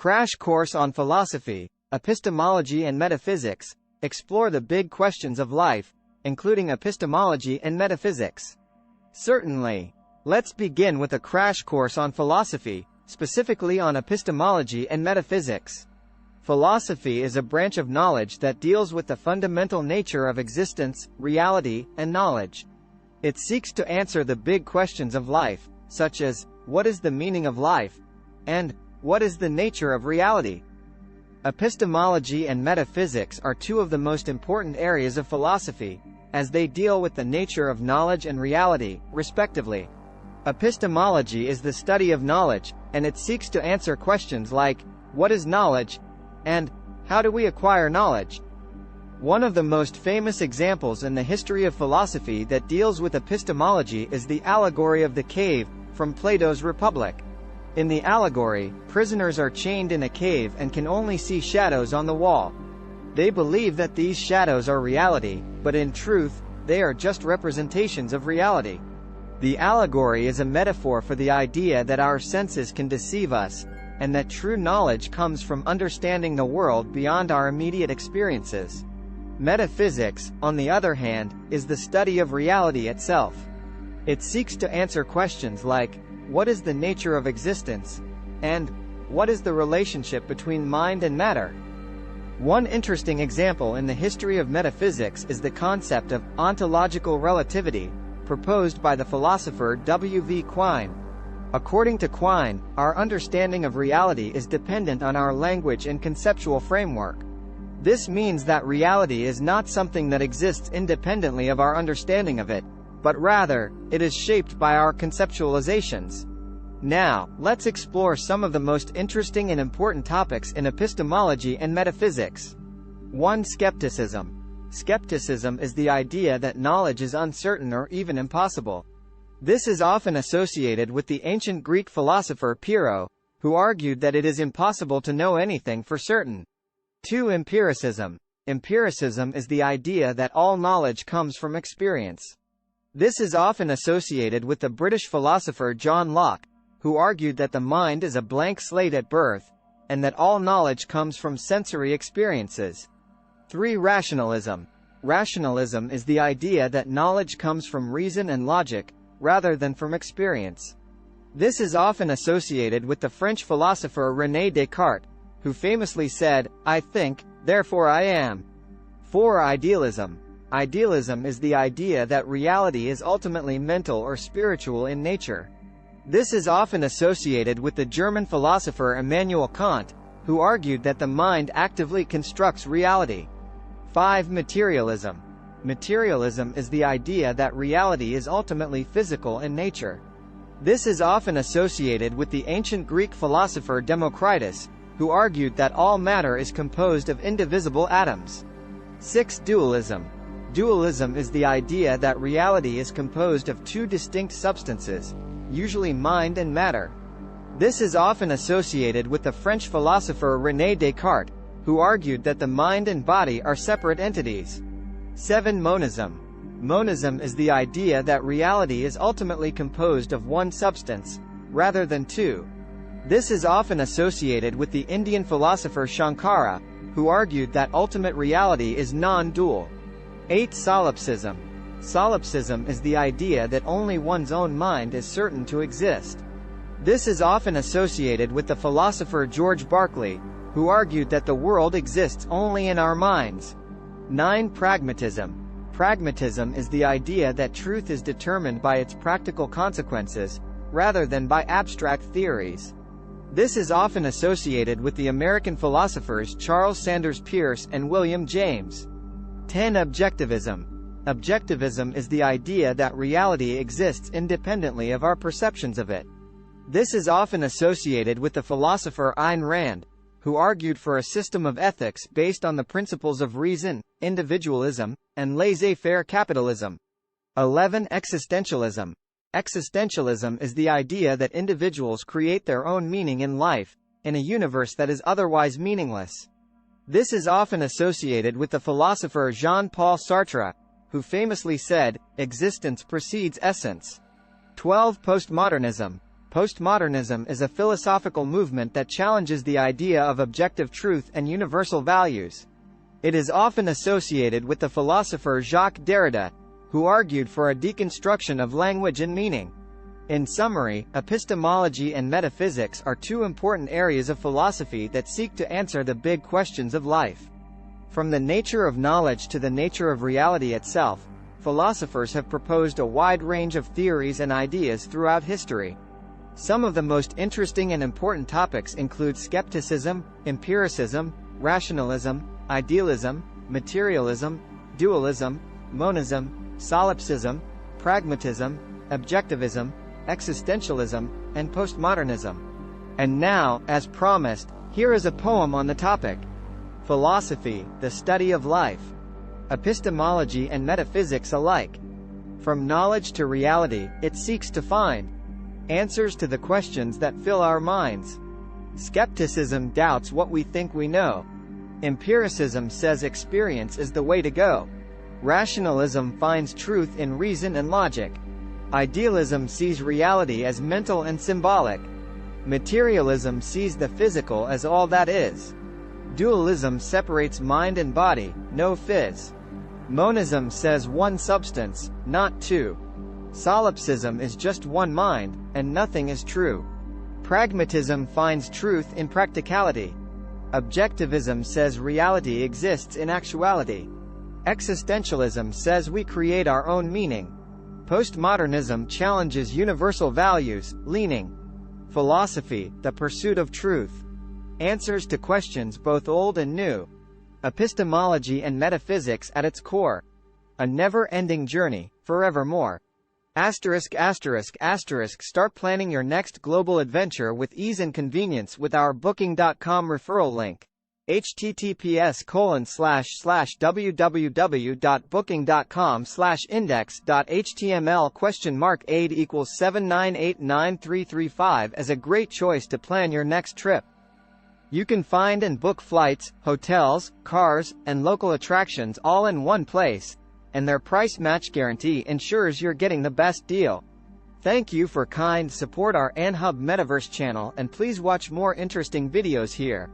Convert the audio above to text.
Crash Course on Philosophy, Epistemology and Metaphysics. Explore the big questions of life, including epistemology and metaphysics. Certainly. Let's begin with a crash course on philosophy, specifically on epistemology and metaphysics. Philosophy is a branch of knowledge that deals with the fundamental nature of existence, reality, and knowledge. It seeks to answer the big questions of life, such as, what is the meaning of life? And, what is the nature of reality? Epistemology and metaphysics are two of the most important areas of philosophy, as they deal with the nature of knowledge and reality, respectively. Epistemology is the study of knowledge, and it seeks to answer questions like, what is knowledge? And, how do we acquire knowledge? One of the most famous examples in the history of philosophy that deals with epistemology is the allegory of the cave, from Plato's Republic. In the allegory, prisoners are chained in a cave and can only see shadows on the wall. They believe that these shadows are reality, but in truth, they are just representations of reality. The allegory is a metaphor for the idea that our senses can deceive us, and that true knowledge comes from understanding the world beyond our immediate experiences. Metaphysics, on the other hand, is the study of reality itself. It seeks to answer questions like, what is the nature of existence? And, what is the relationship between mind and matter? One interesting example in the history of metaphysics is the concept of ontological relativity, proposed by the philosopher W. V. Quine. According to Quine, our understanding of reality is dependent on our language and conceptual framework. This means that reality is not something that exists independently of our understanding of it, but rather, it is shaped by our conceptualizations. Now, let's explore some of the most interesting and important topics in epistemology and metaphysics. 1. Skepticism. Skepticism is the idea that knowledge is uncertain or even impossible. This is often associated with the ancient Greek philosopher Peirce, who argued that it is impossible to know anything for certain. 2. Empiricism. Empiricism is the idea that all knowledge comes from experience. This is often associated with the British philosopher John Locke, who argued that the mind is a blank slate at birth, and that all knowledge comes from sensory experiences. 3. Rationalism. Rationalism is the idea that knowledge comes from reason and logic, rather than from experience. This is often associated with the French philosopher René Descartes, who famously said, I think, therefore I am. 4. Idealism. Idealism is the idea that reality is ultimately mental or spiritual in nature. This is often associated with the German philosopher Immanuel Kant, who argued that the mind actively constructs reality. 5. Materialism. Materialism is the idea that reality is ultimately physical in nature. This is often associated with the ancient Greek philosopher Democritus, who argued that all matter is composed of indivisible atoms. 6. Dualism. Dualism is the idea that reality is composed of two distinct substances, usually mind and matter. This is often associated with the French philosopher René Descartes, who argued that the mind and body are separate entities. 7. Monism. Monism is the idea that reality is ultimately composed of one substance, rather than two. This is often associated with the Indian philosopher Shankara, who argued that ultimate reality is non-dual. 8. Solipsism. Solipsism is the idea that only one's own mind is certain to exist. This is often associated with the philosopher George Berkeley, who argued that the world exists only in our minds. 9. Pragmatism. Pragmatism is the idea that truth is determined by its practical consequences, rather than by abstract theories. This is often associated with the American philosophers Charles Sanders Peirce and William James. 10. Objectivism. Objectivism is the idea that reality exists independently of our perceptions of it. This is often associated with the philosopher Ayn Rand, who argued for a system of ethics based on the principles of reason, individualism, and laissez-faire capitalism. 11. Existentialism. Existentialism is the idea that individuals create their own meaning in life, in a universe that is otherwise meaningless. This is often associated with the philosopher Jean-Paul Sartre, who famously said, existence precedes essence. 12. Postmodernism. Postmodernism is a philosophical movement that challenges the idea of objective truth and universal values. It is often associated with the philosopher Jacques Derrida, who argued for a deconstruction of language and meaning. In summary, epistemology and metaphysics are two important areas of philosophy that seek to answer the big questions of life. From the nature of knowledge to the nature of reality itself, philosophers have proposed a wide range of theories and ideas throughout history. Some of the most interesting and important topics include skepticism, empiricism, rationalism, idealism, materialism, dualism, monism, solipsism, pragmatism, objectivism, existentialism, and postmodernism. And now, as promised, here is a poem on the topic. Philosophy, the study of life. Epistemology and metaphysics alike. From knowledge to reality, it seeks to find answers to the questions that fill our minds. Skepticism doubts what we think we know. Empiricism says experience is the way to go. Rationalism finds truth in reason and logic. Idealism sees reality as mental and symbolic. Materialism sees the physical as all that is. Dualism separates mind and body, no phys. Monism says one substance, not two. Solipsism is just one mind, and nothing is true. Pragmatism finds truth in practicality. Objectivism says reality exists in actuality. Existentialism says we create our own meaning. Postmodernism challenges universal values, leaning. Philosophy, the pursuit of truth. Answers to questions both old and new. Epistemology and metaphysics at its core. A never-ending journey, forevermore. Start planning your next global adventure with ease and convenience with our Booking.com referral link. https://www.booking.com/index.html $8 = 7989335 as a great choice to plan your next trip. You can find and book flights, hotels, cars, and local attractions all in one place, and their price match guarantee ensures you're getting the best deal. Thank you for kind support our AnHub Metaverse channel, and please watch more interesting videos here.